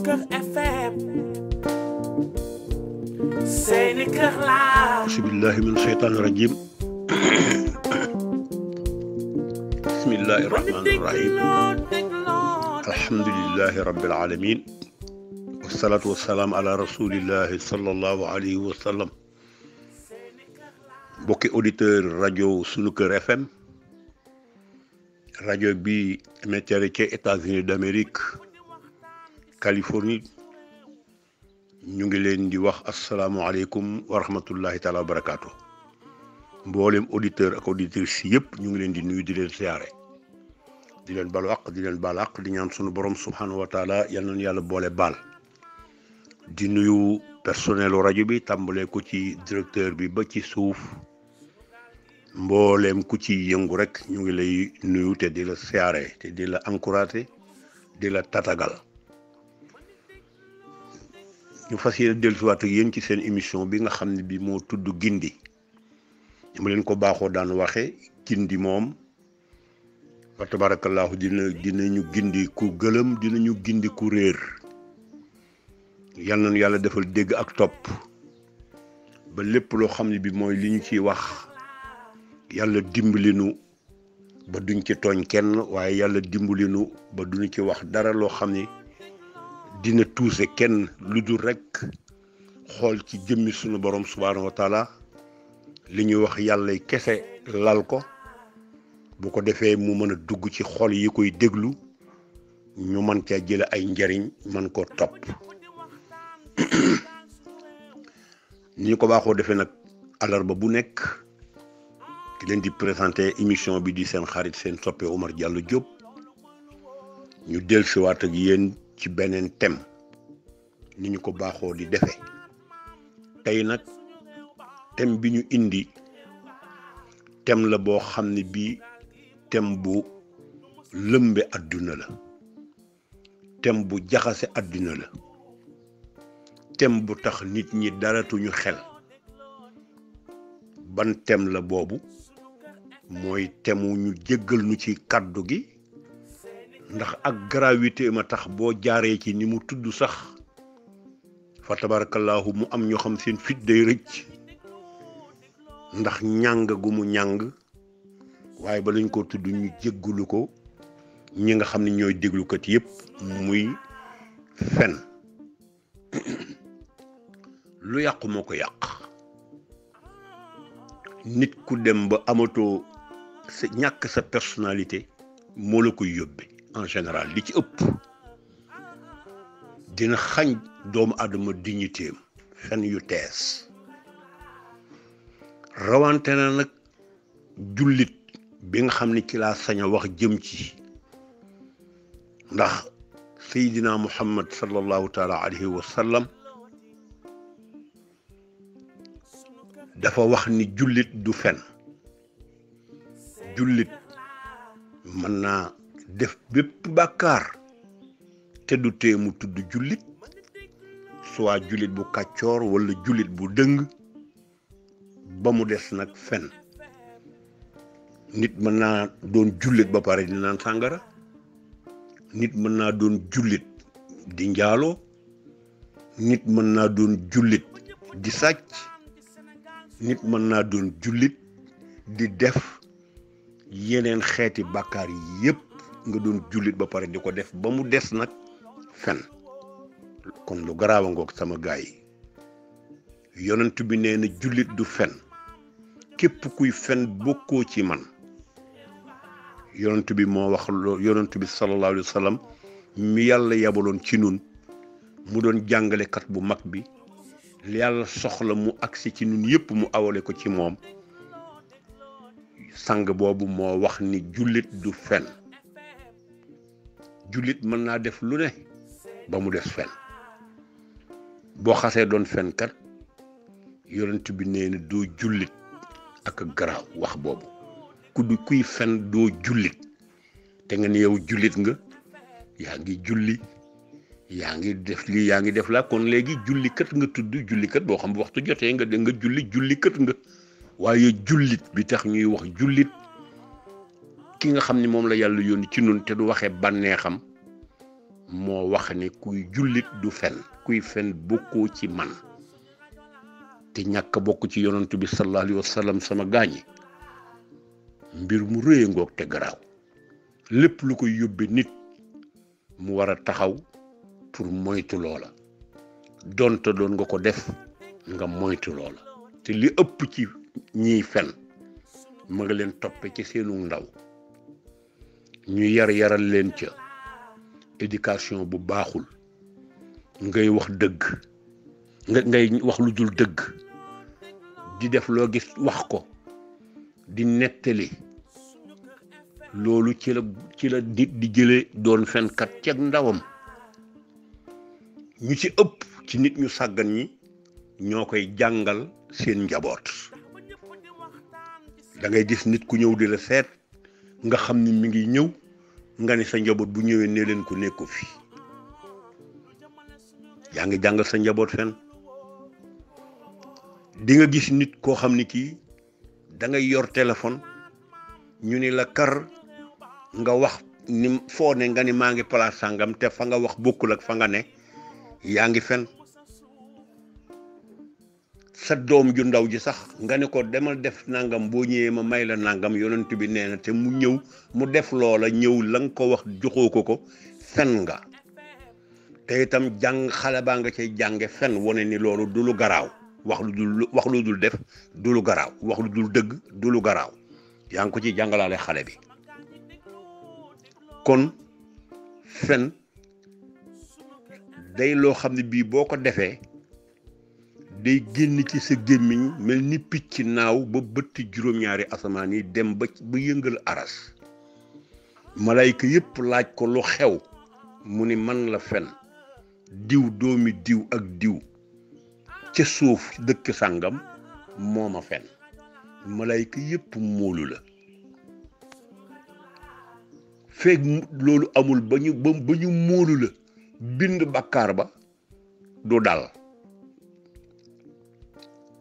Sunuker FM seeni kër laa bismillahi min shaytaani rajim bismillahi rahmaani rahim alhamdulillahi rabbil alamin wassalatu wassalaam ala rasulillahi sallallahu alayhi wa sallam. mbokki auditeur rajo Sunuker FM, rajo bi émetteur ci États-Unis d'Amérique, Californie, ñu ngi leen di wax asalaamualeykum wa rahmatullahi taala wa barakaatu. mboolem auditeur ak auditrice yëpp ñu ngi leen di nuyu di leen siyaare, di leen balu àq di leen baal àq di ñaan sunu borom subhanahu wa taala yal nañu yàlla boole baal. di nuyu personnelu rajo bi tàmbalee ko ci directeur bi ba ci suuf, mbooleem ku ci yëngu rek ñu ngi lay nuyu te di la siyaare te di la encouragé di la tatagal. ñu fas yéene dellusiwaat ak yéen ci seen émission bi nga xam ne bi moo tudd gindi. ñu leen ko baaxoo daan waxe gindi moom fa tabarakallahu dinañu gindi ku gëlëm dinañu gindi ku réer. yal nañu yàlla defal dégg ak topp ba lépp loo xam ne bi mooy li ñu ciy wax yàlla dimbalinu ba duñ ci tooñ kenn, waaye yàlla dimbalinu ba duñu ci wax dara loo xam ne dina tuuse kenn, lu dul rekk xool ci jëmmi sunu borom subhaanahu wa taala li ñuy wax yàlla kese lal ko, bu ko defee mu mën a dugg ci xol yi koy déglu ñu mën caa jële ay njariñ mën ko topp. ni ñu ko baaxoo defee nag alarba bu nekk di leen di présenter émission bi di seen xarit seen soppe Omar Diallo Diop, ñu dellusiwaat ak yéen ci beneen thème ni ñu ko baaxoo di defee. tey nag thème bi ñu indi thème la boo xam ne bii thème bu lëmbe adduna la, thème bu jaxase adduna la, thème bu tax nit ñi daratuñu xel. ban thème la boobu? mooy thème ñu jéggal nu ci kàddu gi, ndax ak gravité ma tax boo jaaree ci ni mu tudd sax fa tabarakallahu mu am ñoo xam seen fit day rëcc ndax ñàng gu mu ñàng, waaye ba lañ ko tudd ñu jéggalu ko ñi nga xam ne ñooy déglukat yépp, muy fen. lu yàqu moo ko yàq. nit ku dem ba amatoo sa ñàkk sa personnalité moo la koy yóbbe. en général li ci ëpp dina xañ doomu adama dignité am, fen yu tees. rawante na nag jullit bi nga xam ne ci laa sañ a wax jëm ci, ndax Seydina Muhammad sallallahu taala alayhi wa sallam dafa wax ni jullit du fen. jullit mën naa def bépp bàkkaar te du tee mu tudd jullit, soit jullit bu kàccoor wala jullit bu dëng, ba mu des nag fen. nit mën naa doon jullit ba pare di naan sàngara, nit mën naa doon jullit di njaaloo, nit mën naa doon jullit di sàcc, nit mën naa doon jullit di def yeneen xeeti bàkkaar yi yépp, nga doon jullit ba pare di ko def, ba mu des nag fen. kon lu garaawa ngoog sama gaay yi. yonent bi nee na jullit du fen, képp kuy fen bokkoo ci man. yonent bi moo wax loolu, yonent bi sallallahu alayhi wa sallam mi yàlla yabaloon ci nun mu doon jàngalekat bu mag bi, yàlla soxla mu agsi ci nun yépp mu awale ko ci moom. sang boobu moo wax ni jullit du fen. jullit mën naa def lu ne ba mu des fen. boo xasee doon fenkat yonent bi nee na doo jullit. ak garaaw wax boobu, kuy fen doo jullit. te nga ne yow jullit nga, yaa ngi julli, yaa ngi def lii yaa ngi def laa, kon léegi jullikat nga tudd. jullikat boo xam bu waxtu jotee nga julli, jullikat nga. waaye jullit bi tax ñuy wax jullit, ki nga xam ni moom la yàlla yónni ci nun te du waxee bànneexam, moo wax ni kuy jullit du fen kuy fen bokkoo ci man te ñàkk bokk ci yonent bi sallallahu alayhi wa sallam sama gaañi mbir mu rëy ngoog te garaaw lépp lu koy yóbbe nit mu war a taxaw pour moytu loola donte doon nga ko def nga moytu loola te li ëpp ci ñiy fen ma nga leen toppe ci seenu ndaw ñu yaral leen ca éducation bu baaxul ngay wax dëgg ngay wax lu dul dëgg di def loo gis wax ko di nettali loolu ci la nit di jële doon fenkat ceeg ndawam ñu ci ëpp ci nit ñu sàggan ñi ñoo koy jàngal seen njaboot da ngay gis nit ku ñëw di la seet nga xam ni mi ngi ñëw nga ni sa njaboot bu ñëwee ne leen ko nekku fi yaa ngi jàngal sa njaboot fen di nga gis nit koo xam ni kii da ngay yor téléphone ñu ni la kar nga wax ni foo ne nga ni maa ngi place sàngam te fa nga wax bokkul ak fa nga ne yaa ngi fen sa doom ju ndaw ji sax nga ne ko demal def nangam boo ñëwee ma may la nangam yonent bi nee na te mu ñëw mu def loola ñëw la nga ko wax joxoo ko fen nga te itam jàng xale baa nga cay jànge fen wane ni loolu du lu garaaw wax lu dul def du lu garaaw wax lu dul dëgg du lu garaaw yaa ngi ko ci jàngalaale xale bi kon fen day loo xam ne bii boo ko defee day génn ci sa gémmiñ mel ni picc naaw ba bëtti juróom-ñaari asamaan yi dem ba yëngal aras malayka yépp laaj ko lu xew mu ni man la fen diw doomi diw ak diw ca suuf dëkk sàngam moo ma fen malayka yépp móolu la feeg loolu amul ba ñu móolu la bind bàkkaar ba du dal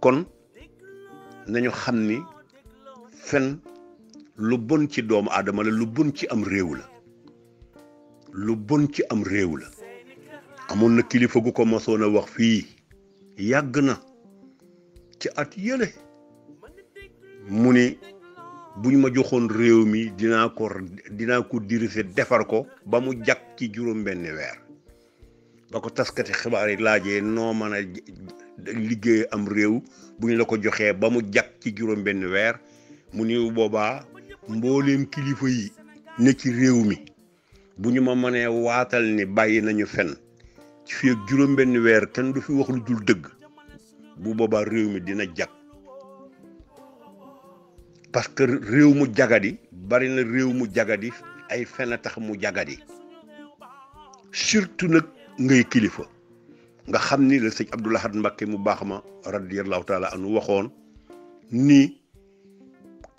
kon nañu xam ni fen lu bon ci doomu aadama la lu bon ci am réew la lu bon ci am réew la amoon na kilifa gu ko mosoon a wax fii yàgg na ci at yële mu ni buñ ma joxoon réew mi dinaa ko diriger defar ko ba mu jag ci juróom-benn weer ba ko taskati xibaar yi laajee noo mën a liggéey am réew bu ñu la ko joxee ba mu jag ci juróom-benn weer mu ni boobaa mbooleem kilifa yi ne ci réew mi bu ñu ma mënee waatal ni bàyyi nañu fen ci fii ak juróom-benn weer kenn du fi wax lu dul dëgg bu boobaa réew mi dina jag parce que réew mu jagadi bari na réew mu jagadi ay fen a tax mu jagadi surtout nag ngay kilifa nga xam ni la sëñ Abdou Lahad Mbacké mu baax ma radiyallahu taala anu waxoon ni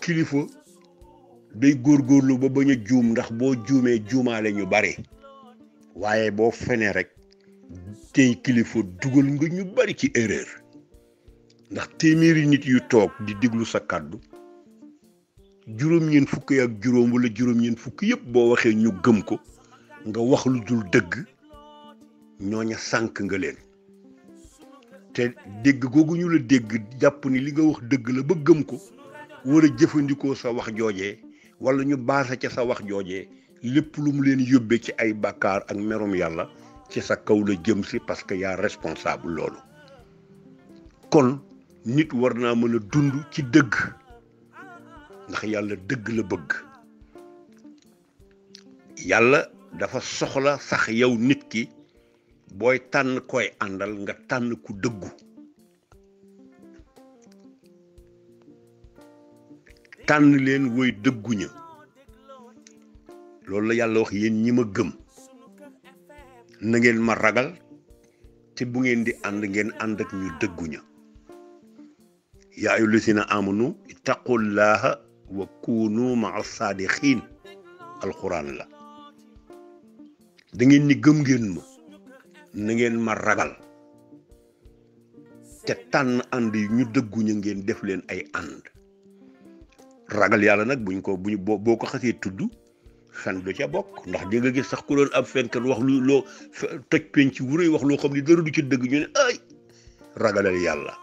kilifa day góorgóorlu ba bañ a juum ndax boo juumee juumaale ñu bari waaye boo fenee rek tey kilifa dugal nga ñu bari ci erreur ndax téeméeri nit yu toog di déglu sa kàddu juróom-ñeent fukk ak juróom wala juróom-ñeent fukk yëpp boo waxee ñu gëm ko nga wax lu dul dëgg ñooña sànk nga leen te dégg googu ñu la dégg jàpp ni li nga wax dëgg la ba gëm ko war a jëfandikoo sa wax joojee wala ñu baasa ca sa wax joojee lépp lu mu leen yóbbee ci ay bàkkaar ak merum yàlla ci sa kaw la jëm si parce que yaa responsable loolu kon nit war naa mën a dund ci dëgg ndax yàlla dëgg la bëgg yàlla dafa soxla sax yow nit ki booy tànn koy àndal nga tànn ku dëggu tànn leen woy dëgguña loolu la yàlla wax yéen ñi ma gëm na ngeen ma ragal te bu ngeen di ànd ngeen ànd ak ñu dëgguña yaa ayyuhal lazina amanu ittaqullaha wa kunu ma'a saadiqiin alquran la da ngeen ni gëm ngeen ma na ngeen ma ragal te tànn ànd yi ñu dëgguña ngeen def leen ay ànd ragal yàlla nag boo ko xasee tudd fen du ca bokk ndax di nga gis sax ku doon ab fenkat wax lu loo toj penc wu rëy wax loo xam ni dara du ci dëgg ñu ne ay ragalal yàlla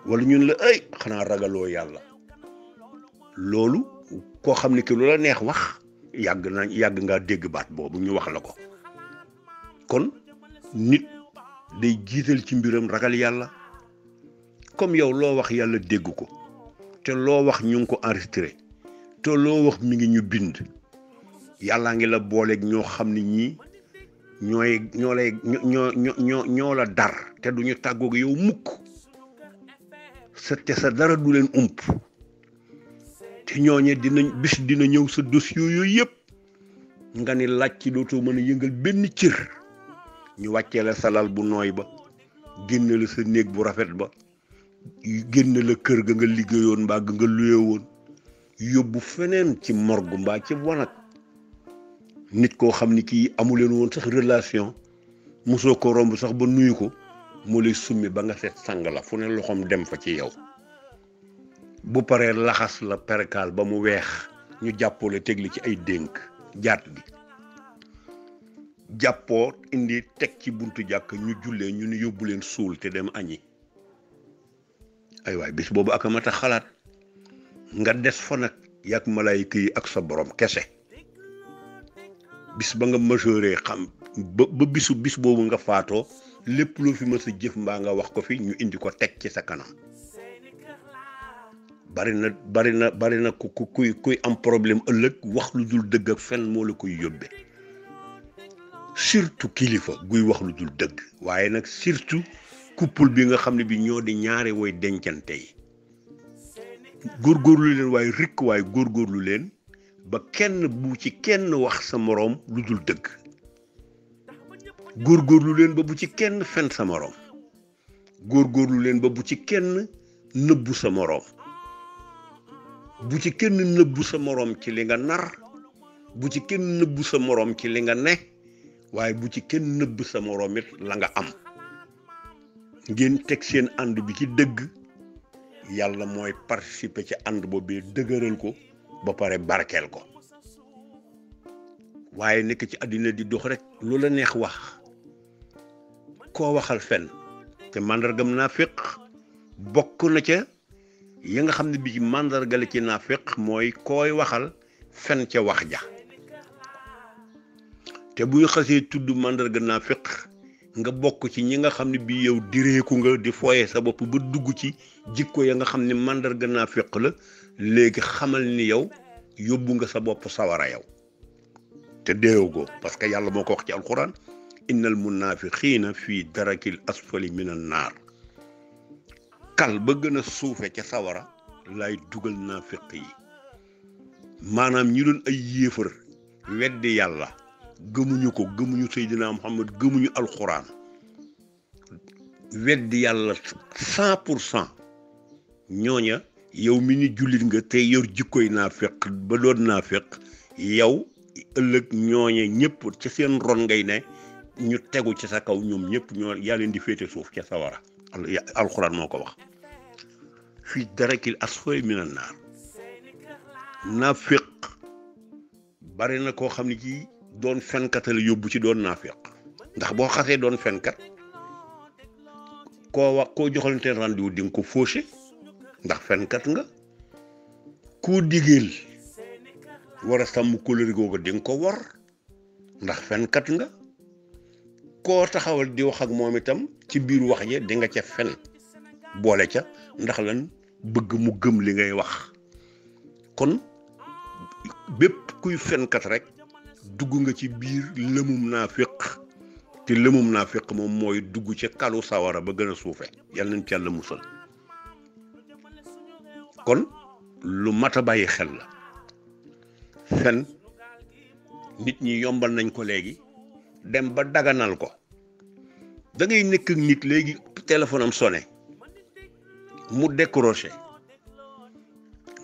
wala ñun la ay xanaa ragaloo yàlla loolu koo xam ne que lu la neex wax yàgg ngaa dégg baat boobu ñu wax la ko kon nit day jiital ci mbiram ragal yàlla comme yow loo wax yàlla dégg ko te loo wax ñu ngi ko enregistré te loo wax mi ngi ñu bind yàllaa ngi la booleeg ñoo xam ne ñii ñoo la dar te duñu tàggoog yow mukk sa dara du leen ump te ñooñe dina ñëw sa dossier yooyu yëpp nga ni laaj ci dootoo mën a yëngal benn cër ñu wàccee la salal bu nooy ba génne la sa néeg bu rafet ba génne la kër ga nga liggéeyoon mbaa ga nga luye woon yóbbu feneen ci morgue mbaa ci wanag nit koo xam ni kii amuleen woon sax relation mosoo ko romb sax ba nuyu ko moo lay summi ba nga seet sang la fu ne loxoom dem fa ci yow bu paree laxas la perkaal ba mu weex ñu jàppoole tegli ci ay dénk jaat bi jàppoo indi teg ci buntu jàkk ñu jullee ñu ni yóbbu leen suul te dem añi ay waay bis boobu ak a mat a xalaat nga des fa nag yàgg malaayika yi ak sa borom kese bis ba nga majeure xam ba bis boobu nga faatoo lépp loo fi mës a jëf mbaa nga wax ko fi ñu indi ko teg ci sa kanam bari na kuy am problème ëllëg wax lu dul dëgg ak fen moo la koy yóbbe surtout kilifa guy wax lu dul dëgg waaye nag surtout couple bi nga xam ne bi ñoo di ñaari woy dencante yi góorgóorlu leen waaye rikk waaye góorgóorlu leen ba kenn bu ci kenn wax sa moroom lu dul dëgg góorgóorlu leen ba bu ci kenn fen sa moroom góorgóorlu leen ba bu ci kenn nëbbu sa moroom bu ci kenn nëbbu sa moroom ci li nga nar bu ci kenn nëbbu sa moroom ci li nga ne waaye bu ci kenn nëbb sa moroom it la nga am ngeen teg seen ànd bi ci dëgg yàlla mooy participer ci ànd boobu dëgëral ko ba pare barkeel ko waaye nekk ci àddina di dox rek lu la neex wax koo waxal fen te màndargam naafiq bokk na ca yi nga xam ne bi ci màndargale ci naafiq mooy koy waxal fen ca wax ja te buy xasee tudd màndarga naafiq nga bokk ci ñi nga xam ne bii yow direeku nga di fooye sa bopp ba dugg ci jikko ya nga xam ne màndarga naafiq la léegi xamal ni yow yóbbu nga sa bopp sawara yow te deewugoo parce que yàlla moo ko wax ci alquran innal munafiqina fii darakil asfali minan naar kal ba gën a suufe ca sawara lay dugal naafiq yi maanaam ñi doon ay yéefar weddi yàlla gëmuñu ko gëmuñu Seydina Muhammad gëmuñu alxuraan weddi yàlla 100% ñooña yow mi ni jullit nga te yor jikkoy naafiq ba doon naafiq yow ëllëg ñooña ñëpp ca seen ron ngay ne ñu tegu ci sa kaw ñoom ñëpp ñoo yaa leen di féete suuf ca sawara alxuraan moo ko wax fii darakil asfali minan naar naafiq bari na koo xam ne ci doon fenkat la yóbbu ci doon naafiq ndax boo xasee doon fenkat koo joxalante rendez-vous di nga ko fauché ndax fenkat nga koo digeel war a sàmm kóllëre googu di nga ko war ndax fenkat nga koo taxawal di wax ak moom itam ci biir wax ja di nga ca fen boole ca ndax lan bëgg mu gëm li ngay wax kon bépp kuy fenkat rek dugg nga ci biir lëmum naafiq te lëmum naafiq moom mooy dugg ca kalu sawara ba gën a suufe yàlla nañ ci yàlla musal kon lu mat a bàyyi xel la fen nit ñi yombal nañ ko léegi dem ba daganal ko da ngay nekk ak nit léegi téléphone am sonné mu décroché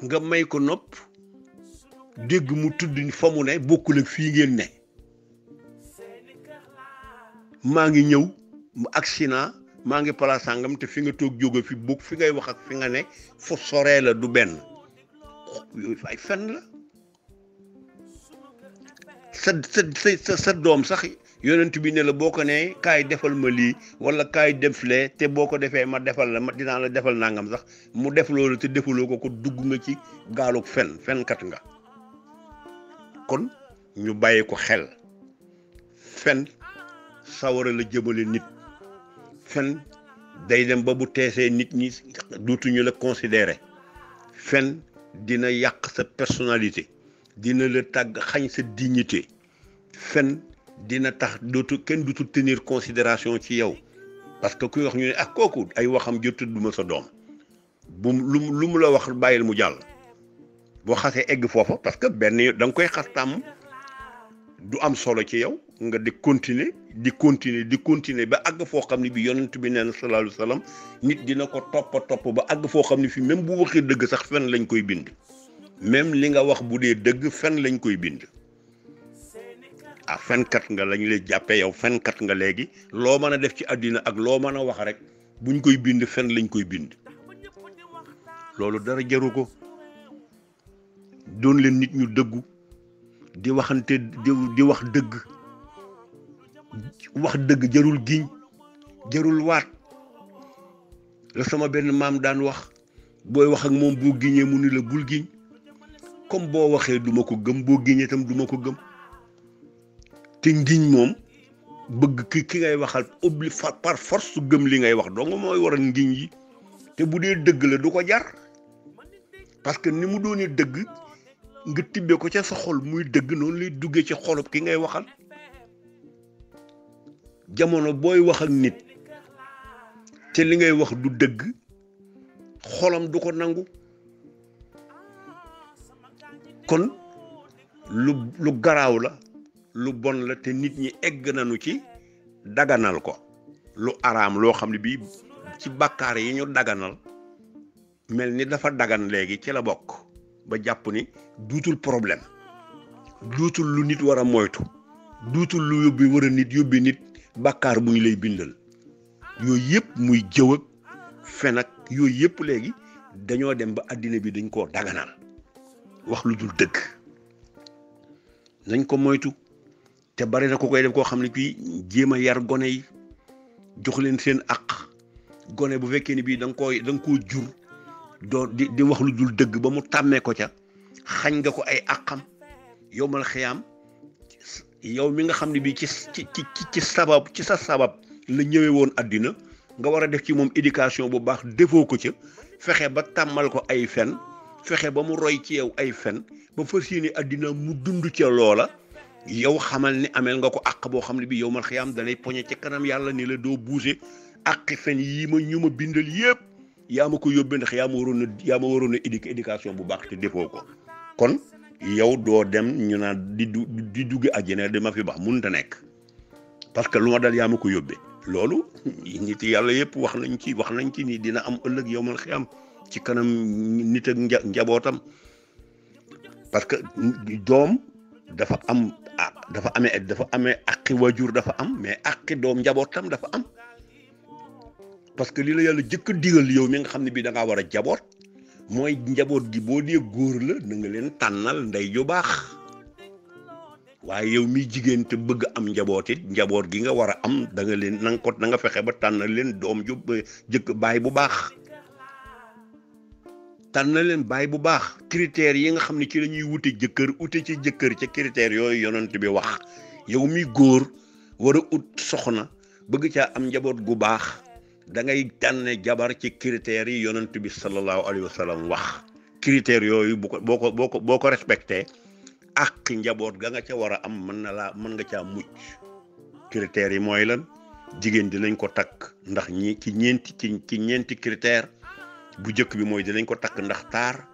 nga may ko nopp dégg mu tudd fa mu ne bokkul ak fii ngeen ne maa ngi ñëw mu accident maa ngi place sàngam te fi nga toog jóge fi bokk fi ngay wax ak fi nga ne fu soree la du benn yooyu ay fen la sa doom sax yonent bi ne la boo ko nee kaay defal ma lii wala kaay deflee te boo ko defee ma defal la ma dinaa la defal nangam sax mu def loolu te defuloo ko dugg nga ci gaalug fenkat nga. kon ñu bàyyi ko xel fen sawara la jëmale nit fen day dem ba bu teesee nit ñi duutuñu la considérer fen dina yàq sa personnalité dina la tàgg xañ sa dignité fen dina tax kenn duutu tenir considération ci yow parce que kuy wax ñu ne ak kooku ay waxam jottu duma sa doom bu lu mu la wax bàyyil mu jàll boo xasee egg foofa parce que benn da nga koy xas tàmm du am solo ci yow nga di continuer ba àgg foo xam ne bi yonent bi nee na sallallahu alayhi wa sallam nit dina ko topp ba àgg foo xam ne fii même bu waxee dëgg sax fen lañ koy bind même li nga wax bu dee dëgg fen lañ koy bind fenkat nga lañ lay jàppee yow fenkat nga léegi loo mën a def ci àddina ak loo mën a wax rek buñ koy bind fen lañ koy bind loolu dara jaru ko doon leen nit ñu dëggu di waxante di wax dëgg jarul giñ jarul waat la sama benn maam daan wax booy wax ak moom boo giñee mu ni la bul giñ comme boo waxee duma ko gëm boo giñee tam duma ko gëm te ngiñ moom bëgg ki ngay waxal par force su gëm li ngay wax dong mooy waral ngiñ yi te bu dee dëgg la du ko jar parce que ni mu doonee dëgg nga tibbee ko ca sa xol muy dëgg noonu lay duggee ci xolub ki ngay waxal jamono booy wax ak nit te li ngay wax du dëgg xolam du ko nangu kon lu garaaw la lu bon la te nit ñi egg nañu ci daganal ko lu araam loo xam ne bii ci bàkkaar yi ñu daganal mel ni dafa dagan léegi ci la bokk ba jàpp ni duutul problème duutul lu nit war a moytu duutul lu yóbbi nit bàkkaar bu ñu lay bindal yooyu yëpp muy jëw ak fen ak yooyu yëpp léegi dañoo dem ba àddina bi dañ koo daganal wax lu dul dëgg nañ ko moytu te bari na ko koy def koo xam ne kii jéem a yar gone yi jox leen seen àq gone bu fekkee ni bii da nga koo jur doo di wax lu dul dëgg ba mu tàmmee ko ca xañ nga ko ay àqam yow mal xiyaam yow mi nga xam ne bii ci sa sabab la ñëwee woon àddina nga war a def ci moom éducation bu baax defoo ko ca fexe ba tàmmal ko ay fen fexe ba mu roy ci yow ay fen ba fas yéene àddina mu dund ca loola yow xamal ni ameel nga ko àq boo xam ne bii yow mal xiyaam danay poñe ci kanam yàlla ni la doo buuse àqi fen yii ñu ma bindal yépp yaa ma ko yóbbee ndax yaa ma waroon a éducation bu baax te defoo ko kon yow doo dem ñu naan di dugg àjjana dama fi baax mënut a nekk parce que lu ma dal yaa ma ko yóbbee loolu nit yàlla yëpp wax nañ ci ni dina am ëllëg yow mal xiyam ci kanam nit ak njabootam parce que doom dafa amee àqi waajur dafa am mais àqi doom njabootam dafa am parce que li la yàlla jëkk a digal yow mi nga xam ne bii da ngaa war a jaboot mooy njaboot gi boo dee góor la na nga leen tànnal ndey ju baax waaye yow mi jigéen te bëgg am njaboot it njaboot gi nga war a am da nga leen na nga fexe ba tànnal leen doom ju jëkk baay bu baax tànnal leen baay bu baax critères yi nga xam ne ci la ñuy wute ci jëkkër ca critères yooyu yonent bi wax yow mi góor war a ut soxna bëgg caa am njaboot gu baax da ngay tànne jabar ci critères yi yonent bi sallallahu alayhi wa sallam wax critères yooyu boo ko respecté ak njaboot ga nga ca war a am mën nga caa mucc critères yi mooy lan jigéen dinañ ko takk ndax ci ñeenti critère bu njëkk bi mooy dinañ ko takk ndax taar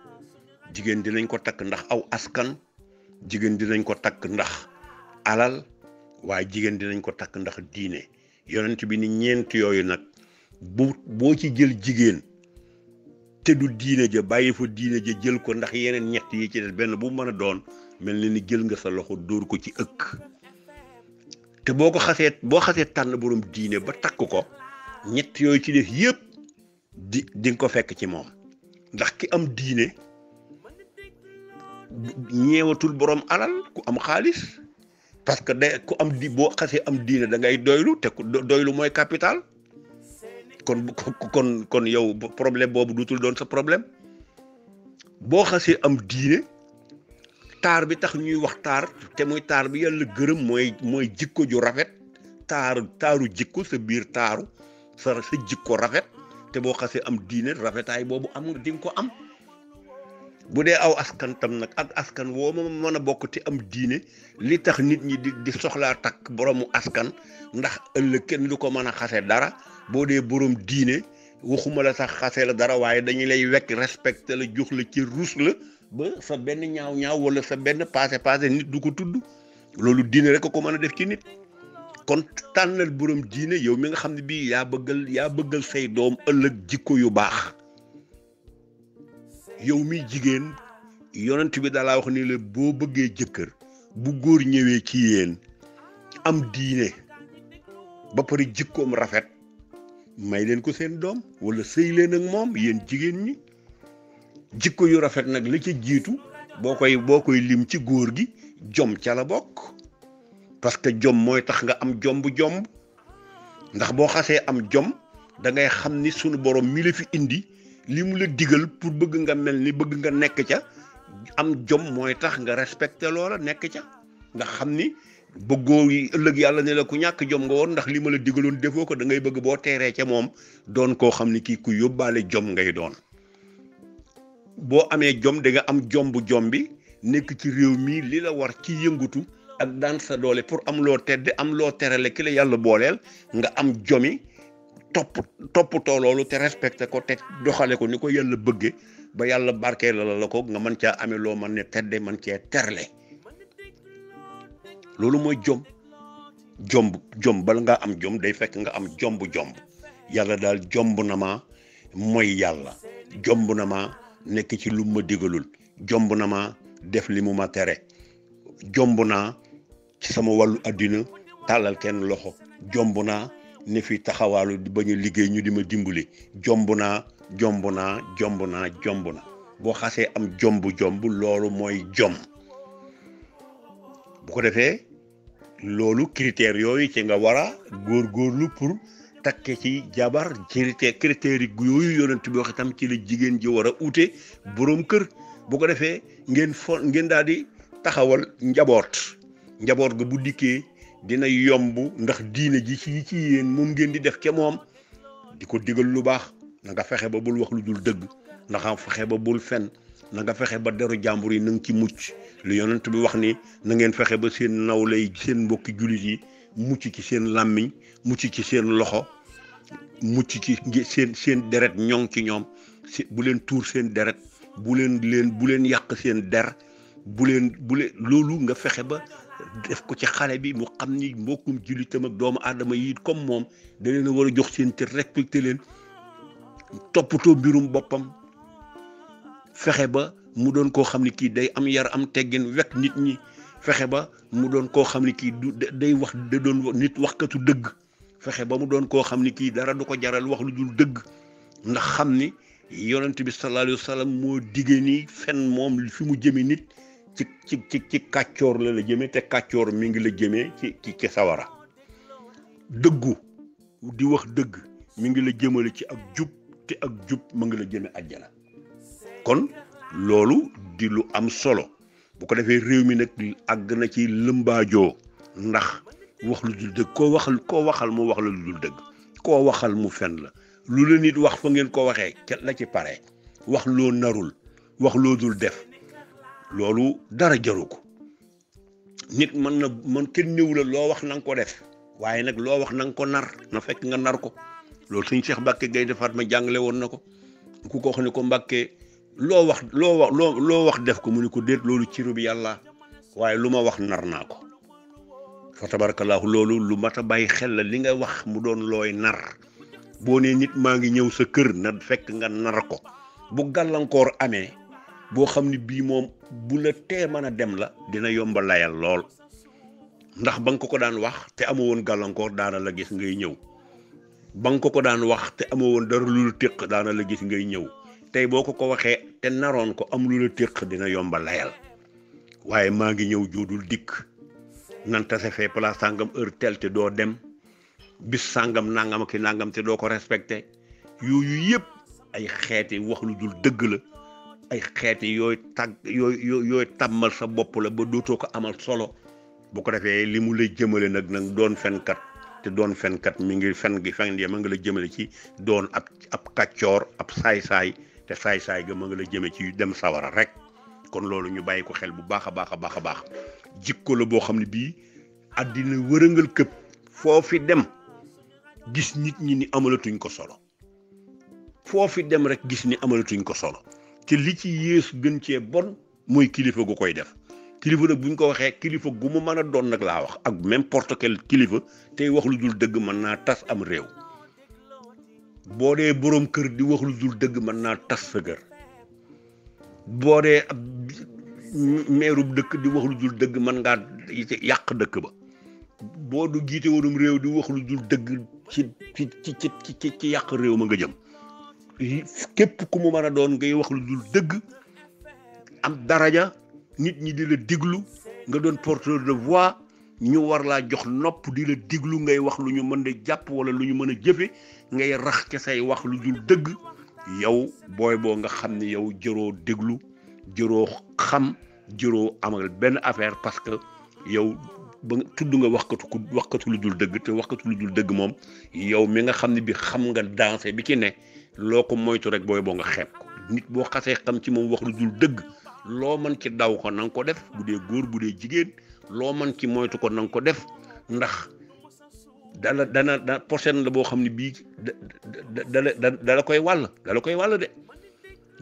jigéen dinañ ko takk ndax aw askan jigéen dinañ ko takk ndax alal waaye jigéen dinañ ko takk ndax diine yonent bi ni ñeent yooyu nag boo ci jël jigéen te du diine ja bàyyi fa diine ja jël ko ndax yeneen ñett yi ci des benn bu mën a doon mel na ni jël nga sa loxo dóor ko ci ëkk te boo xasee tànn borom diine ba takk ko ñett yooyu ci des yëpp di nga ko fekk ci moom ndax ki am diine ñeewatul borom alal ku am xaalis parce que day ku am di boo xasee am diine da ngay doylu te doylu mooy capital kon yow problème boobu dutul doon sa problème boo xasee am diine taar bi tax ñuy wax taar te muy taar bi yàlla gërëm mooy jikko ju rafet taaru jikko sa biir taaru sa jikko rafet te boo xasee am diine rafetaay boobu am nga di nga ko am bu dee aw askan tam nag ak askan woo ma mën a bokk te am diine li tax nit ñi di soxlaa takk boroomu askan ndax ëllëg kenn du ko mën a xase dara boo dee borom diine waxuma la sax xase la dara waaye dañu lay wekk respecté la jox la ci ruus la ba sa benn ñaaw wala sa benn passé nit du ko tudd loolu diine rek ko mën a def ci nit kon tànnal borom diine yow mi nga xam ne bii yaa bëggal say doom ëllëg jikko yu baax yow mi jigéen yonent bi dalaa wax ni la boo bëggee jëkkër bu góor ñëwee ci yéen am diine ba pare jikkoom rafet may leen ko seen doom wala sëy leen ak moom yéen jigéen ñi jikko yu rafet nag la ca jiitu boo koy lim ci góor gi jom ca la bokk parce que jom mooy tax nga am jomb ndax boo xasee am jom da ngay xam ni sunu borom mi la fi indi li mu la digal pour bëgg nga mel ni bëgg nga nekk ca am jom mooy tax nga respecté loola nekk ca nga xam ni bëggoo yi ëllëg yàlla ne la ku ñàkk jom nga woon ndax li ma la digaloon defoo ko da ngay bëgg boo teeree ca moom doon koo xam ni kii ku yóbbaale jom ngay doon boo amee jom da nga am jom bi nekk ci réew mi li la war ci yëngutu ak daan sa doole pour am loo tedde am loo terale ki la yàlla booleel nga am jomi toppatoo loolu te respecté ko te doxale ko ni ko yàlla bëgge ba yàlla barkee la ko nga mën caa amee loo mën ne tedde mën cee terle loolu mooy jom bala ngaa am jom day fekk nga am jomb yàlla daal jomb na ma mooy yàlla jomb na ma nekk ci lu ma digalul jomb na ma def li mu ma tere jomb naa ci sama wàllu àddina tàllal kenn loxo jomb naa ne fi taxawaalu di bañ a liggéey ñu di ma dimbali jomb naa boo xasee am jomb loolu mooy jom bu ko defee loolu critères yooyu ci nga war a góorgóorlu pour takke ci jabar critères yooyu yonent bi wax itam ci la jigéen ji war a ute boroom kër bu ko defee ngeen daal di taxawal njaboot ga bu dikkee dina yomb ndax diine ji ci yéen moom ngeen di def ca moom di ko digal lu baax na nga fexe ba bul wax lu dul dëgg na nga fexe ba bul fen na nga fexe ba deru jàmbur yi na nga ci mucc lu yonent bi wax ni na ngeen fexe ba seen nawlay seen mbokki jullit yi mucc ci seen làmmiñ mucc ci seen loxo mucc ci seen deret ñoŋ ci ñoom bu leen tuur seen deret bu leen yàq seen der bu leen loolu nga fexe ba def ko ci xale bi mu xam ni mbokkum jullitam ak doomu aadama yi comme moom da leen a war a jox seen cër respecté leen toppatoo mbirum boppam fexe ba mu doon koo xam ne kii day am yar am teggin wekk nit ñi fexe ba mu doon koo xam ne kii day wax da doon nit waxkatu dëgg fexe ba mu doon koo xam ne kii dara du ko jaral wax lu dul dëgg ndax xam ni yonent bi sallallahu alayhi wa sallam moo diggee ni fen moom fi mu jëme nit ci kàccoor la jëme te kàccoor mi ngi la jëmee ci sawara dëggu di wax dëgg mi ngi la jëmale ci ak jub te ak jub ma ngi la jëme àjjana kon loolu di lu am solo bu ko defee réew mi nag àgg na ci lëmbaajoo ndax wax lu dul dëgg koo waxal mu wax la lu dul dëgg koo waxal mu fen la lu la nit wax fa ngeen ko waxee ca la ci pare wax loo narul wax loo dul def loolu dara jaru ko nit man kenn néew la loo wax na nga ko def waaye nag loo wax na nga ko nar na fekk nga nar ko loolu suñ Cheikh Mbacke Gaynde Fatma jàngale woon na ko ku ko wax ne ko Mbacke loo wax def ko mu ne ko déet loolu ciru bi yàlla waaye lu ma wax nar naa ko fa tabarakallahu loolu lu mat a bàyyi xel la li nga wax mu doon looy nar boo nee nit maa ngi ñëw sa kër na fekk nga nar ko bu gàllankoor amee boo xam ne bii moom bu la tee mën a dem la dina yomba layal lool ndax ba nga ko daan wax te amoo woon gàllankoor daana la gis ngay ñëw ba nga ko daan wax te amoo woon dara lu la téq daana la gis ngay ñëw tey boo ko waxee te naroon ko am lu la téq dina yomba layal waaye maa ngi ñëw joodul dikk nan tase fee place sàngam heure tel te doo dem bis sàngam nangam ak nangam te doo ko respecté yooyu yëpp ay xeeti wax lu dul dëgg la ay xeeti yooyu tàmmal sa bopp la ba dootoo ko amal solo bu ko defee li mu lay jëmale nag doon fenkat te doon fenkat mi ngi fen gi ma nga la jëmale ci doon ab kàccoor ab saay-saay te saay-saay ga ma nga la jëme ci dem sawara rek kon loolu ñu bàyyi ko xel bu baax a baax jikko la boo xam ne bii àddina wërëngal këpp foofi dem gis nit ñi ni amalatuñ ko solo foofi dem rek gis ni amalatuñ ko solo te li ci yées gën cee bon mooy kilifa gu koy def kilifa nag buñ ko waxee kilifa gu mu mën a doon nag laa wax ak n'importe quel kilifa tey wax lu dul dëgg mën naa tas am réew boo dee boroom kër di wax lu dul dëgg mën naa tas sa kër boo dee ab meerub dëkk di wax lu dul dëgg mën ngaa yàq dëkk ba boo du jiite woonum réew di wax lu dul dëgg ci yàq réew ma nga jëm képp ku mu mën a doon ngay wax lu dul dëgg am daraja nit ñi di la diglu nga doon porteur de voix ñu war laa jox nopp di la diglu ngay wax lu ñu mën a jàpp wala lu ñu mën a jëfe ngay rax ca say wax lu dul dëgg yow booy boo nga xam ne yow jëroo déglu jëroo xam jëroo amal benn affaire parce que yow ba tudd nga waxkatu lu dul dëgg te waxkatu lu dul dëgg moom yow mi nga xam ne bi xam nga dansé bi ci ne loo ko moytu rek booy boo nga xeeb ko nit boo xasee xam ci moom wax lu dul dëgg loo mën ci daw ko na nga ko def bu dee góor bu dee jigéen loo mën ci moytu ko na nga ko def ndax dana prochaine la boo xam ne bii dala koy wàll de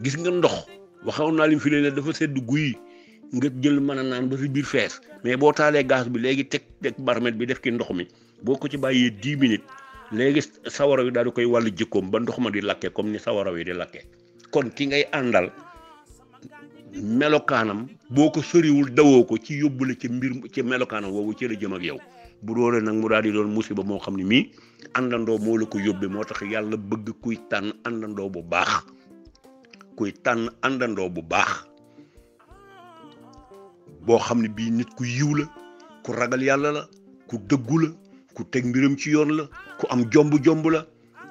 gis nga ndox waxoon naa lim fi ne dafa sedd guy nga jël mën a naan ba si biir fees mais boo taalee gaz bi léegi teg barmet bi def ki ndox mi boo ko ci bàyyee 10 minutes léegi sawara wi daal di koy wàll jikkoom ba ndox ma di lakkee comme ni sawara wi di lakkee kon ki ngay àndal melokaanam boo ko soriwul dawoo ko ci yóbbule ci melokaanam woowu ci la jëm ak yow bu doole nag mu daal di doon musiba moo xam ne mii àndandoo moo la ko yóbbee moo tax yàlla bëgg kuy tànn àndandoo bu baax boo xam ne bii nit ku yiw la ku ragal yàlla la ku dëggu la ku teg mbiram ci yoon la ku am jomb la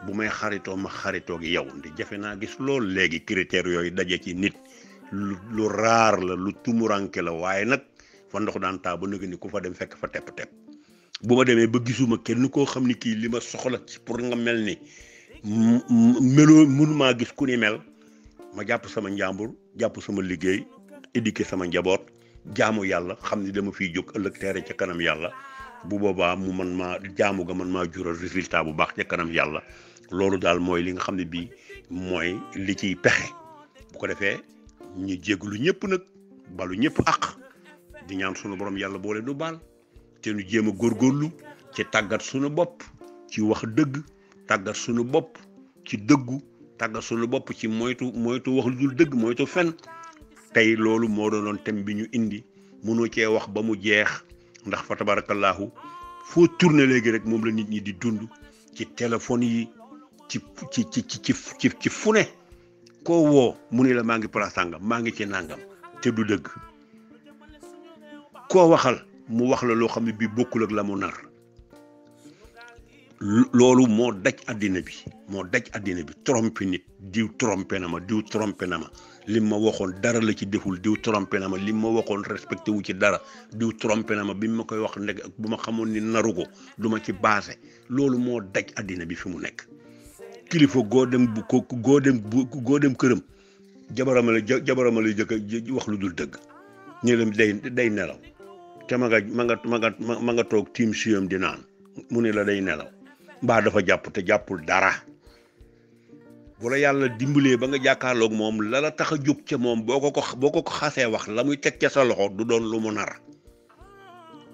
bu may xaritoo ma xaritoo gi yow ndi jafe naa gis loolu léegi critères yooyu daje ci nit lu raar la lu tumuranke la waaye nag fa ndox daan taa ba nëga ni ku fa dem fekk fa tepp bu ma demee ba gisuma kenn koo xam ni kii li ma soxla ci pour nga mel ni meloo mënumaa gis ku ni mel ma jàpp sama njàmbur jàpp sama liggéey éduquer sama njaboot jaamu yàlla xam ni dama fiy jóg ëllëg teere ca kanam yàlla bu boobaa mu man maa jaamu ga man maa jural résultat bu baax ca kanam yàlla loolu daal mooy li nga xam ne bii mooy li ciy pexe bu ko defee ñu jégalu ñëpp nag balu ñëpp àq di ñaan sunu borom yàlla boole du baal te ñu jéem a góorgóorlu ci tàggat sunu bopp ci wax dëgg tàggat sunu bopp ci dëggu tàggat sunu bopp ci moytu wax lu dul dëgg moytu fen tey loolu moo doonoon thème bi ñu indi mënoo cee wax ba mu jeex ndax fa tabarakallahu foo tourné léegi rek moom la nit ñi di dund ci téléphone yi ci fu ne koo woo mu ne la maa ngi place sàngam maa ngi ci nàngam te du dëgg koo waxal mu wax la loo xam ne bii bokkul ak la mu nar loolu moo daj àddina bi trompé nit diw trompé na ma lim ma waxoon dara la ci deful diw trompé na ma lim ma waxoon respecté wu ci dara diw trompé na ma bi ma koy wax ndeg bu ma xamoon ni naru ko du ma ci basé loolu moo daj àddina bi fi mu nekk kilifa goo dem këram jabarama la jëkk wax lu dul dëgg ñu leen day nelaw te ma nga toog tiim siyam di naan mu ne la day nelaw mbaa dafa jàpp te jàppul dara bu la yàlla dimbalee ba nga jàkkaarloog moom la la tax a jóg ca moom boo ko xasee wax la muy teg ca sa loxo du doon lu mu nar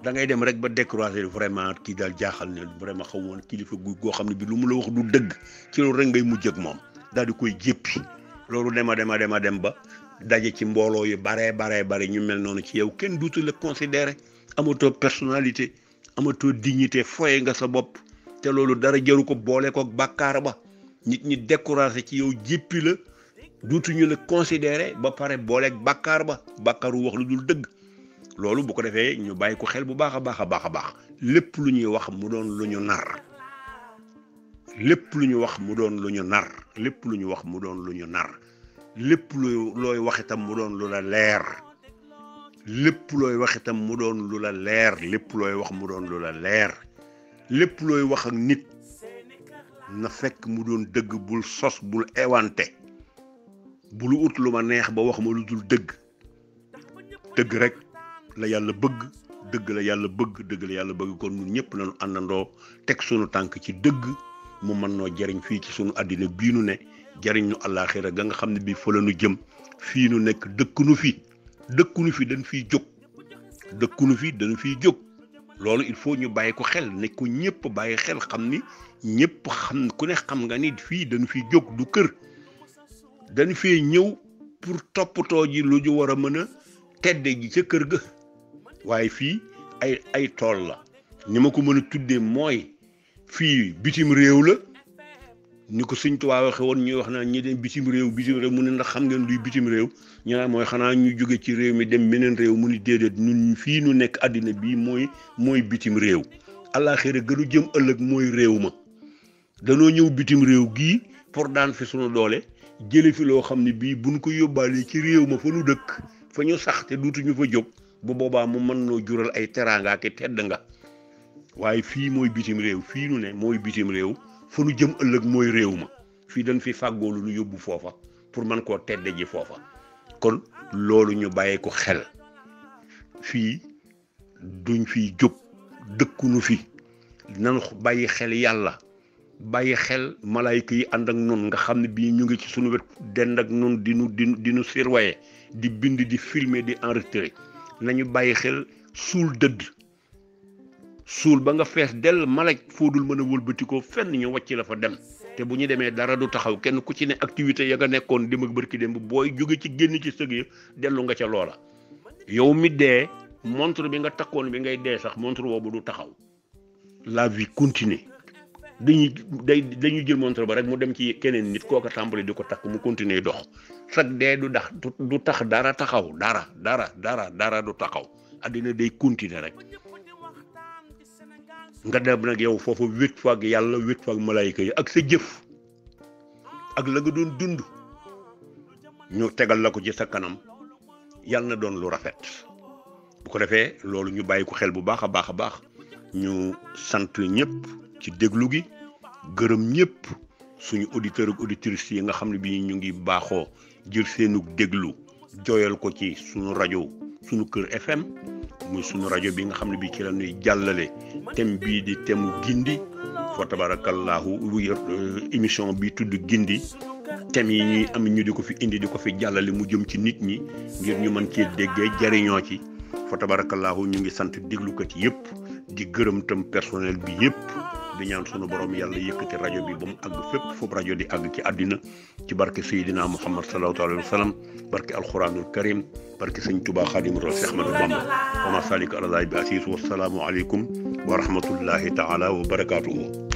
da ngay dem rek ba décourager vraiment kii daal jaaxal ne vraiment xaw woon kilifa goo xam ne bi lu mu la wax du dëgg ci loolu rek ngay mujj ak moom daal di koy jéppi loolu dem ba daje ci mbooloo yu bare ñu mel noonu ci yow kenn duutu la considérer amatoo personnalité amatoo dignité foye nga sa bopp te loolu dara jaru ko boole ko bàkkaar ba nit ñi découragé ci yow jéppi la duutuñu la considérer ba pare booleeg bàkkaaru wax lu dul dëgg loolu bu ko defee ñu bàyyi ko xel bu baax a baax a baax a baax lépp lu ñuy wax mu doon lu ñu nar lépp lu ñu wax mu doon lu ñu nar lépp lu ñu wax mu doon lu ñu nar lépp looy wax itam mu doon lu la leer lépp looy wax itam mu doon lu la leer lépp looy wax mu doon lu la leer lépp looy wax ak nit na fekk mu doon dëgg bul sos bul ewante bul ut lu ma neex ba wax ma lu dul dëgg dëgg rek la yàlla bëgg dëgg la yàlla bëgg dëgg la yàlla bëgg kon ñun ñëpp nañu àndandoo teg sunu tànk ci dëgg mu mën noo jariñ fii ci sunu àddina bii nu ne jariñ nu àllaaxira ga nga xam ne bii fa la nu jëm fii nu nekk dëkkunu fi dañ fiy jóg dëkkunu fi dañ fiy jóg loolu il faut ñu bàyyi ko xel ne ko ñëpp bàyyi xel xam ni ñëpp xam ku ne xam nga ni fii dañ fiy jóg du kër dañ fee ñëw pour toppatoo ji lu ñu war a mën a tedde ji ca kër ga waaye fii ay tool la ni ma ko mën a tuddee mooy fii bitim réew la ni ko Sëñ Tuubaa waxe woon ñuy wax naan ñi dem bitim réew mu ne ndax xam ngeen luy bitim réew ñu naan mooy xanaa ñu jóge ci réew mi dem meneen réew mu ni déedéet ñun fii nu nekk àddina bii mooy bitim réew àllaaxira gënu jëm ëllëg mooy réew ma danoo ñëw bitim réew gii pour daan fi sunu doole jële fi loo xam ne bii buñ ko yóbbaale ci réew ma fa nu dëkk fa ñu sax te duutuñu fa jóg bu boobaa mu mën noo jural ay teraanga ki tedd nga waaye fii mooy bitim réew fii nu ne mooy bitim réew fa nu jëm ëllëg mooy réew ma fii dañ fi fàggoolu nu yóbbu foofa pour mën koo tedde ji foofa kon loolu ñu bàyyee ko xel fii duñ fiy jóg dëkkunu fi nan bàyyi xel yàlla bàyyi xel malaayka yi ànd ak nun nga xam ne bii ñu ngi ci suñu wet dend ak nun dinu surveiller di bind di filmer di enregistrer nañu bàyyi xel suul dëdd suul ba nga fees dell malak foodul mën a wëlbatikoo fenn ñu wàcc la fa dem te bu ñu demee dara du taxaw kenn ku ci ne activité ya nga nekkoon dem ak bërki dem booy jóge ci génn ci sëg ya dellu nga ca loola yow mi dee montre bi nga takkoon bi ngay dee sax montre boobu du taxaw la vie continue dañuy jël montre ba rek mu dem ci keneen nit kooka tàmbali di ko takk mu continuer dox sax dee du tax dara taxaw dara du taxaw àddina day continuer rek nga dem nag yow foofu wét fa ak yàlla wét fa ak malaayika yi ak sa jëf ak la nga doon dund ñu tegal la ko ci sa kanam yàlla na doon lu rafet bu ko defee loolu ñu bàyyi ko xel bu baax a baax a baax ñu sant ñëpp ci déglu gi gërëm ñëpp suñu auditeurs ak auditrices yi nga xam ne bii ñu ngi baaxoo jël seenu déglu jooyal ko ci suñu rajo suñu Kër FM muy suñu rajo bi nga xam ne bii ci la ñuy jàllale thème bii di thème gindi fa tabarakallahu émission bi tudd gindi thème yi ñuy am ñu di ko fi indi di ko fi jàllale mu jëm ci nit ñi ngir ñu mën cee déggee jariñoo ci fa tabarakallahu ñu ngi sant déglukat yëpp di gërëm tam personnel bi yëpp di ñaan sunu borom yàlla yëkkati rajo bi ba mu àgg fépp foofu rajo di àgg ci àddina ci barke Seydina Muhammad sallallahu alayhi wa sallam barke alquranul karim barke sëñ Tuubaa Xaadimu Rasuul Seex Ahmadu Bamba wa ma salik ala bi asiis wa salaamu aleykum wa rahmatullahi taala wa barakaatuhu